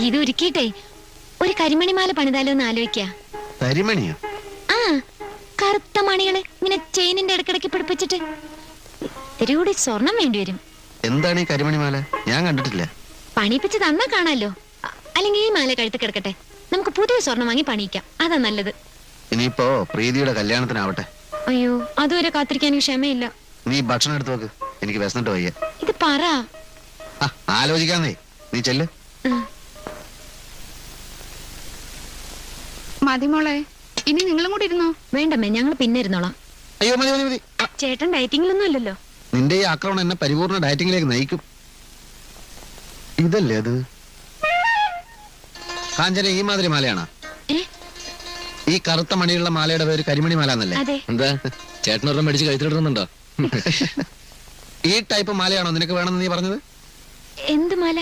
ഇത് ഒരുക്കിയിട്ടേ ഒരു കരിമണിമാല പണിതാലോ എന്ന് ആലോചിക്ക. കരിമണിയോ? ആ, കറുത്ത മണികള് ഇങ്ങനെ ചെയിനിന്റെ ഇടക്കിടക്ക് പിടിപ്പിച്ചിട്ട്. ഇത്തിരി കൂടി സ്വർണം വേണ്ടി വരും. എന്താണ് ഈ കരിമണിമാല? ഞാൻ കണ്ടിട്ടില്ല. പണിപ്പിച്ച് തന്നാ കാണാലോ. അല്ലെങ്കിൽ ഈ മാല കഴുത്ത് കിടക്കട്ടെ, നമുക്ക് പുതിയ സ്വർണം വാങ്ങി പണിയിക്കാം. അതാ നല്ലത്. ഇനിയിപ്പോ പ്രീതിയുടെ കല്യാണത്തിനാവട്ടെ. അയ്യോ, അതുവരെ കാത്തിരിക്കാൻ എനിക്ക് ക്ഷമയില്ല. നീ ഭക്ഷണം എടുത്തു വെക്ക്, എനിക്ക് വിശന്നിട്ട് വയ്യ. ഇത് പറ. ആലോചിക്കാന്നേ, നീ ചെല്ല്. മതിമോളെ, ഇനി നിങ്ങളും കൂടി ഇരുന്നോ? വേണ്ടമ്മേ, ഞങ്ങൾ പിന്നെ ഇരുന്നോളാം. അയ്യോ മതി മതി മതി. ചേട്ടൻ ഡയറ്റിങ്ങിലൊന്നും അല്ലല്ലോ. നിന്റെ ഈ ആക്രമണം എന്നെ പരിപൂർണ ഡയറ്റിംഗിലേക്ക് നയിക്കും. ഇതല്ലേ അത്? കാഞ്ചന ഈ മാതിരി മാലയാണോ? ഈ കറുത്ത മണിയുള്ള മാലയുടെ പേര് കരിമണി മാല എന്നല്ലേ? എന്താ ചേട്ടനൊരെണ്ണം മേടിച്ച് കഴുത്തിലിടുന്നുണ്ടോ? ഈ ടൈപ്പ് മാലയാണോ നിനക്ക് വേണമെന്ന് നീ പറഞ്ഞത്? എന്ത് മാല?